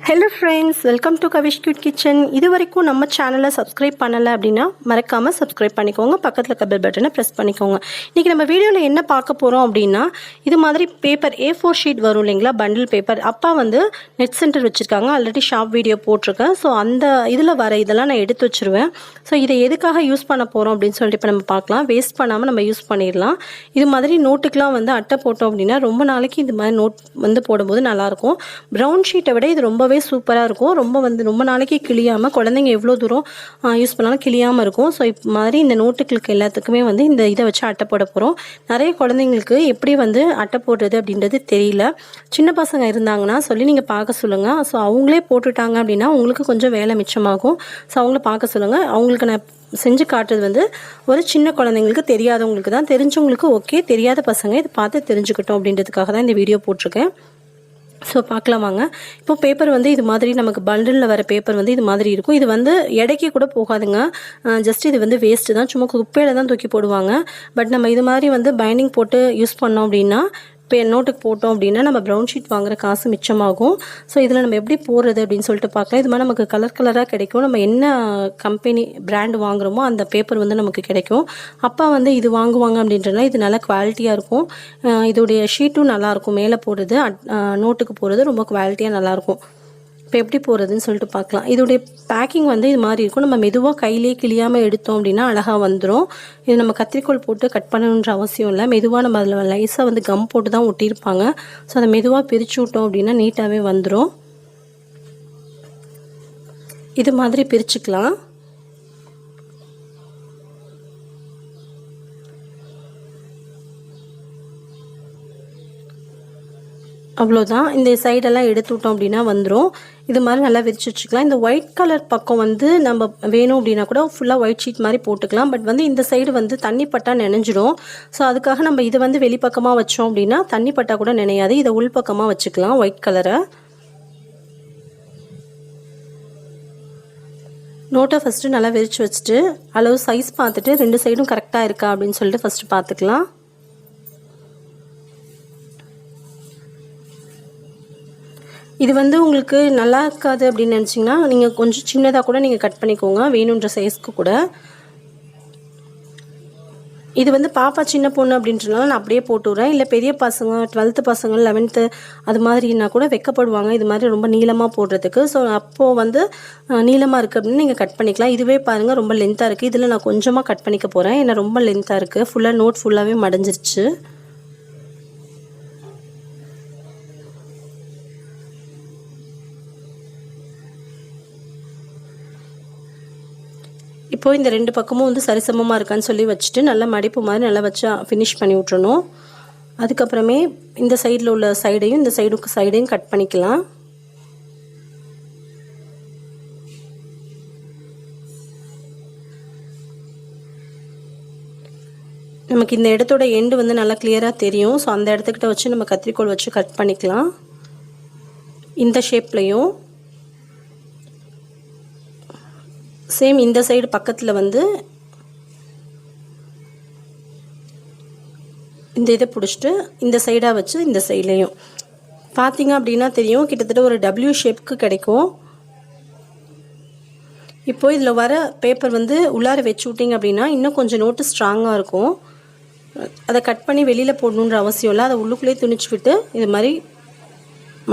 Hello friends, welcome to KAVISH Cute Kitchen. இது வரைக்கும் நம்ம சேனலை சப்ஸ்கிரைப் பண்ணல அப்படின்னா மறக்காம சப்ஸ்கிரைப் பண்ணிக்கோங்க. பக்கத்துல இருக்க பெல் பட்டனை பிரஸ் பண்ணிக்கோங்க. இன்னைக்கு நம்ம வீடியோல என்ன பார்க்க போறோம் அப்படின்னா இது மாதிரி பேப்பர் A4 ஷீட் வரும் இல்லைங்களா, பண்டில் பேப்பர். அப்பா வந்து நெட் சென்டர் வச்சிருக்காங்க. ஆல்ரெடி ஷாப் வீடியோ போட்டிருக்கேன். ஸோ அந்த இதில் வர இதெல்லாம் நான் எடுத்து வச்சிருவேன். ஸோ இதை எதுக்காக யூஸ் பண்ண போறோம் அப்படின்னு சொல்லிட்டு இப்போ நம்ம பார்க்கலாம். வேஸ்ட் பண்ணாமல் நம்ம யூஸ் பண்ணிடலாம். இது மாதிரி நோட்டுக்கெலாம் வந்து அட்டை போட்டோம் அப்படின்னா ரொம்ப நாளைக்கு இது மாதிரி நோட் வந்து போடும்போது நல்லாயிருக்கும். ப்ரௌன் ஷீட்டை விட இது ரொம்பவே சூப்பராக இருக்கும். ரொம்ப நாளைக்கு கிளியாமல் குழந்தைங்க எவ்வளோ தூரம் யூஸ் பண்ணாலும் கிளியாமல் இருக்கும். ஸோ இப்போ மாதிரி இந்த நோட்டுகளுக்கு எல்லாத்துக்குமே வந்து இந்த இதை வச்சு அட்டை போட போகிறோம். நிறைய குழந்தைங்களுக்கு எப்படி வந்து அட்டை போடுறது அப்படின்றது தெரியல. சின்ன பசங்க இருந்தாங்கன்னா சொல்லி நீங்கள் பார்க்க சொல்லுங்கள். ஸோ அவங்களே போட்டுட்டாங்க அப்படின்னா உங்களுக்கு கொஞ்சம் வேலை மிச்சமாகும். ஸோ அவங்கள பார்க்க சொல்லுங்கள். அவங்களுக்கு நான் செஞ்சு காட்டுறது வந்து ஒரு சின்ன குழந்தைங்களுக்கு, தெரியாதவங்களுக்கு தான். தெரிஞ்சவங்களுக்கு ஓகே, தெரியாத பசங்க இதை பார்த்து தெரிஞ்சுக்கிட்டோம் அப்படின்றதுக்காக தான் இந்த வீடியோ போட்டிருக்கேன். ஸோ பார்க்கலாம் வாங்க. இப்போ பேப்பர் வந்து இது மாதிரி நமக்கு பண்டிலில் வர பேப்பர் வந்து இது மாதிரி இருக்கும். இது வந்து எடைக்கு கூட போகாதுங்க. ஜஸ்ட் இது வந்து வேஸ்ட்டு தான், சும்மா குப்பையில் தான் தூக்கி போடுவாங்க. பட் நம்ம இது மாதிரி வந்து பைண்டிங் போட்டு யூஸ் பண்ணோம் அப்படின்னா நோட்டுக்கு போட்டோம் அப்படின்னா நம்ம ப்ரௌன் ஷீட் வாங்குற காசு மிச்சமாகும். ஸோ இதில் நம்ம எப்படி போடுறது அப்படின்னு சொல்லிட்டு பார்க்கலாம். இது மாதிரி நமக்கு கலர் கலராக கிடைக்கும். நம்ம என்ன கம்பெனி பிராண்டு வாங்குகிறோமோ அந்த பேப்பர் வந்து நமக்கு கிடைக்கும். அப்பா வந்து இது வாங்குவாங்க அப்படின்றதுனால இது நல்லா குவாலிட்டியாக இருக்கும். இதோடைய ஷீட்டும் நல்லாயிருக்கும். மேலே போடுறது நோட்டுக்கு போடுறது ரொம்ப குவாலிட்டியாக நல்லாயிருக்கும். இப்போ எப்படி போடுறதுன்னு சொல்லிட்டு பார்க்கலாம். இதோடைய பேக்கிங் வந்து இது மாதிரி இருக்கும். நம்ம மெதுவாக கையிலே கிளியாமல் எடுத்தோம் அப்படின்னா அழகாக வந்துடும். இது நம்ம கத்திரிக்கோல் போட்டு கட் பண்ணணுன்ற அவசியம் இல்லை. மெதுவாக நம்ம அதில் லைஸாக வந்து கம் போட்டு தான் ஒட்டியிருப்பாங்க. ஸோ அதை மெதுவாக பிரித்து விட்டோம் அப்படின்னா நீட்டாகவே வந்துடும். இது மாதிரி பிரிச்சுக்கலாம். அவ்வளோதான். இந்த சைடெல்லாம் எடுத்து விட்டோம் அப்படின்னா வந்துடும். இது மாதிரி நல்லா விரிச்சு வச்சுக்கலாம். இந்த ஒயிட் கலர் பக்கம் வந்து நம்ம வேணும் அப்படின்னா கூட ஃபுல்லாக ஒயிட் ஷீட் மாதிரி போட்டுக்கலாம். பட் வந்து இந்த சைடு வந்து தண்ணி பட்டா நினைஞ்சிடும். ஸோ அதுக்காக நம்ம இதை வந்து வெளிப்பக்கமாக வச்சோம் அப்படின்னா தண்ணி பட்டா கூட நினையாது. இதை உள்பக்கமாக வச்சுக்கலாம் ஒயிட் கலரை. நோட்டை ஃபஸ்ட்டு நல்லா விரிச்சு வச்சுட்டு அளவு சைஸ் பார்த்துட்டு ரெண்டு சைடும் கரெக்டாக இருக்கா அப்படின்னு சொல்லிட்டு ஃபஸ்ட்டு பார்த்துக்கலாம். இது வந்து உங்களுக்கு நல்லா இருக்காது அப்படின்னு நினச்சிங்கன்னா நீங்கள் கொஞ்சம் சின்னதாக கூட நீங்கள் கட் பண்ணிக்கோங்க, வேணுன்ற சைஸ்க்கு கூட. இது வந்து பாப்பா சின்ன பொண்ணு அப்படின்றனால நான் அப்படியே போட்டு விட்றேன். இல்லை பெரிய பசங்க 12th பசங்க 11th அது மாதிரினா கூட வெக்கப்படுவாங்க இது மாதிரி ரொம்ப நீளமாக போடுறதுக்கு. ஸோ அப்போது வந்து நீளமாக இருக்குது அப்படின்னு நீங்கள் கட் பண்ணிக்கலாம். இதுவே பாருங்கள் ரொம்ப லென்த்தாக இருக்குது. இதில் நான் கொஞ்சமாக கட் பண்ணிக்க போகிறேன். ஏன்னா ரொம்ப லென்த்தாக இருக்குது. ஃபுல்லாக நோட் ஃபுல்லாகவே மடைஞ்சிருச்சு. இப்போது இந்த ரெண்டு பக்கமும் வந்து சரிசமமாக இருக்கான்னு சொல்லி வச்சுட்டு நல்லா மடிப்பு மாதிரி நல்லா வச்சு ஃபினிஷ் பண்ணி விட்றணும். அதுக்கப்புறமே இந்த சைடில் உள்ள சைடையும் இந்த சைடையும் கட் பண்ணிக்கலாம். நமக்கு இந்த இடத்தோட எண்டு வந்து நல்லா கிளியராக தெரியும். ஸோ அந்த இடத்துக்கிட்ட வச்சு நம்ம கத்திரிக்கோல் வச்சு கட் பண்ணிக்கலாம். இந்த ஷேப்லையும் சேம் இந்த சைடு பக்கத்தில் வந்து இந்த இதை பிடிச்சிட்டு இந்த சைடாக வச்சு இந்த சைட்லேயும் பார்த்தீங்க அப்படின்னா தெரியும், கிட்டத்தட்ட ஒரு W ஷேப்புக்கு கிடைக்கும். இப்போ இதில் வர பேப்பர் வந்து உள்ளார வச்சு விட்டிங்க அப்படின்னா இன்னும் கொஞ்சம் நோட்டு ஸ்ட்ராங்காக இருக்கும். அதை கட் பண்ணி வெளியில் போடணுன்ற அவசியம் இல்லை. அதை உள்ளுக்குள்ளேயே துணிச்சு விட்டு இது மாதிரி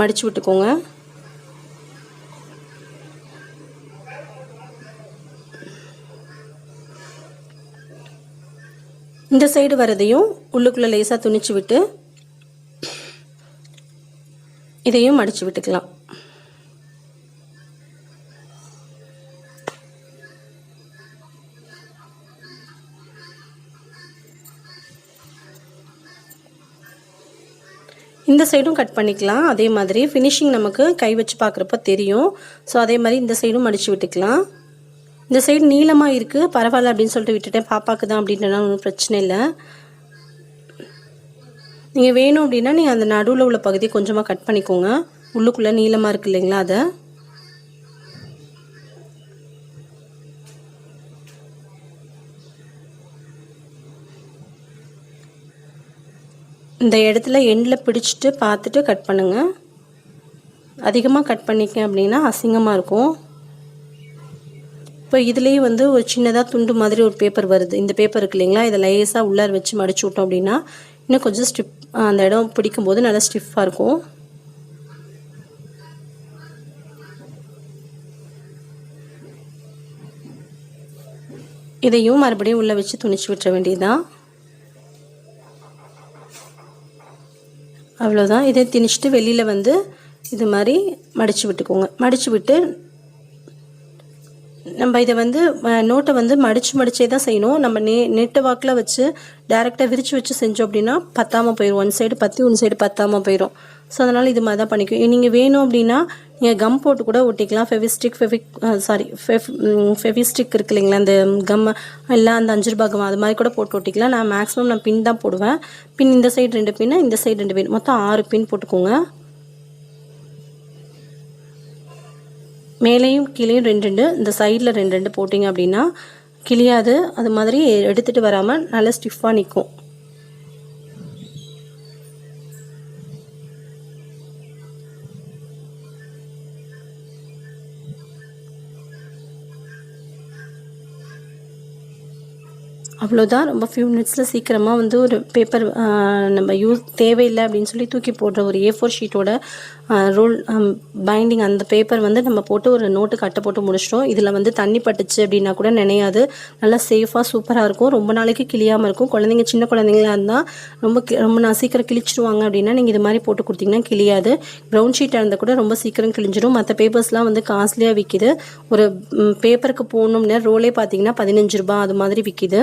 மடித்து விட்டுக்கோங்க. இந்த சைடு வரதையும் உள்ளுக்குள்ளே லேசாக துணிச்சு விட்டு இதையும் மடித்து விட்டுக்கலாம். இந்த சைடும் கட் பண்ணிக்கலாம். அதே மாதிரி ஃபினிஷிங் நமக்கு கை வச்சு பார்க்குறப்ப தெரியும். ஸோ அதே மாதிரி இந்த சைடும் மடித்து விட்டுக்கலாம். இந்த சைடு நீளமாக இருக்குது பரவாயில்ல அப்படின்னு சொல்லிட்டு விட்டுட்டேன். பாப்பாவுக்கு தான் அப்படின்றனா ஒன்றும் பிரச்சனை இல்லை. நீங்கள் வேணும் அப்படின்னா நீங்கள் அந்த நடுவில் உள்ள பகுதியை கொஞ்சமாக கட் பண்ணிக்கோங்க. உள்ளுக்குள்ளே நீளமாக இருக்குது இல்லைங்களா, அதை இந்த இடத்துல எண்டில் பிடிச்சிட்டு பார்த்துட்டு கட் பண்ணுங்கள். அதிகமாக கட் பண்ணிக்க அப்படின்னா அசிங்கமாக இருக்கும். இப்போ இதுலேயே வந்து ஒரு சின்னதாக துண்டு மாதிரி ஒரு பேப்பர் வருது. இந்த பேப்பர் இருக்கு இல்லைங்களா, இதை லேஸாக உள்ளார வச்சு மடிச்சு விட்டோம் அப்படின்னா இன்னும் கொஞ்சம் ஸ்டிப் அந்த இடம் பிடிக்கும்போது நல்லா ஸ்டிஃபாக இருக்கும். இதையும் மறுபடியும் உள்ளே வச்சு துணிச்சு விட்டுற வேண்டியதுதான். அவ்வளோதான். இதை திணிச்சிட்டு வெளியில் வந்து இது மாதிரி மடித்து விட்டுக்கோங்க. மடித்து விட்டு நம்ம இதை வந்து நோட்டை வந்து மடித்தே தான் செய்யணும். நம்ம நெட்டு வாக்கில் வச்சு டேரெக்டாக விரித்து வச்சு செஞ்சோம் அப்படின்னா பத்தாமல் போயிடும். ஒன் சைடு பற்றி ஒன் சைடு பத்தாமல் போயிடும். ஸோ அதனால் இது மாதிரி தான் பண்ணிக்கும். நீங்கள் வேணும் அப்படின்னா நீங்கள் கம் போட்டு கூட ஒட்டிக்கலாம். ஃபெவிஸ்டிக் இருக்கு இல்லைங்களா, அந்த கம் இல்லை அந்த 5 ரூபா கம் அது மாதிரி கூட போட்டு ஒட்டிக்கலாம். நான் மேக்ஸிமம் பின் தான் போடுவேன். பின் இந்த சைடு 2 பின், இந்த சைடு 2 பின், மொத்தம் 6 பின் போட்டுக்கோங்க. மேலேயும் கீழேயும் 2 இந்த சைடில் 2 போட்டிங்க அப்படின்னா கிளியாது. அது மாதிரி எடுத்துகிட்டு வராமல் நல்லா ஸ்டிஃபாக நிற்கும். அவ்வளோதான். ரொம்ப ஃபியூ மினிட்ஸில் சீக்கிரமாக வந்து ஒரு பேப்பர் நம்ம தேவையில்லை அப்படின்னு சொல்லி தூக்கி போடுற ஒரு A4 ஷீட்டோட ரோல் பைண்டிங் அந்த பேப்பர் வந்து நம்ம போட்டு ஒரு நோட்டு கட்டை போட்டு முடிச்சிட்டோம். இதில் வந்து தண்ணி பட்டுச்சு அப்படின்னா கூட நினையாது. நல்லா சேஃபாக சூப்பராக இருக்கும். ரொம்ப நாளைக்கு கிளியாமல் இருக்கும். குழந்தைங்க சின்ன குழந்தைங்களா இருந்தால் ரொம்ப சீக்கிரம் கிழிச்சிடுவாங்க அப்படின்னா நீங்கள் இது மாதிரி போட்டு கொடுத்தீங்கன்னா கிளியாது. ப்ரௌன் ஷீட்டாக இருந்தால் கூட ரொம்ப சீக்கிரம் கிழிஞ்சிடும். மற்ற பேப்பர்ஸ்லாம் வந்து காஸ்ட்லியாக விற்கிது. ஒரு பேப்பருக்கு போகணும்னா ரோலே பார்த்தீங்கன்னா 15 ரூபா அது மாதிரி விற்கிது.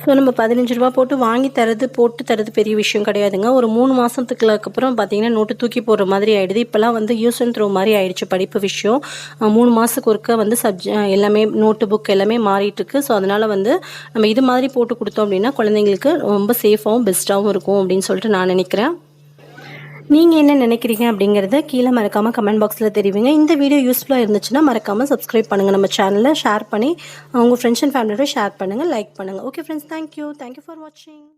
ஸோ நம்ம 15 ரூபா போட்டு தரது பெரிய விஷயம் கிடையாதுங்க. ஒரு 3 மாதத்துக்கு அப்புறம் பார்த்தீங்கன்னா நோட்டு தூக்கி போடுற மாதிரி ஆகிடுது. இப்போலாம் வந்து யூஸ் அண்ட் த்ரோ மாதிரி ஆகிடுச்சு படிப்பு விஷயம். 3 மாதத்துக்கு ஒருக்க வந்து எல்லாமே நோட்டு புக் எல்லாமே மாறிட்டுருக்கு. ஸோ அதனால் வந்து நம்ம இது மாதிரி போட்டு கொடுத்தோம் அப்படின்னா குழந்தைங்களுக்கு ரொம்ப சேஃபாகவும் பெஸ்ட்டாகவும் இருக்கும் அப்படின்னு சொல்லிட்டு நான் நினைக்கிறேன். நீங்கள் என்ன நினைக்கிறீங்க அப்படிங்கிறத கீழே மறக்காமல் கமெண்ட் பாக்ஸில் தெரிவிங்க. இந்த வீடியோ யூஸ்ஃபுல்லாக இருந்துச்சுன்னா மறக்காமல் சப்ஸ்கிரைப் பண்ணுங்கள். நம்ம சேனலை ஷேர் பண்ணி உங்கள் ஃப்ரெண்ட்ஸ் அண்ட் ஃபேமிலியோட ஷேர் பண்ணுங்கள், லைக் பண்ணுங்கள். ஓகே ஃப்ரெண்ட்ஸ், தேங்க்யூ ஃபார் வாட்சிங்.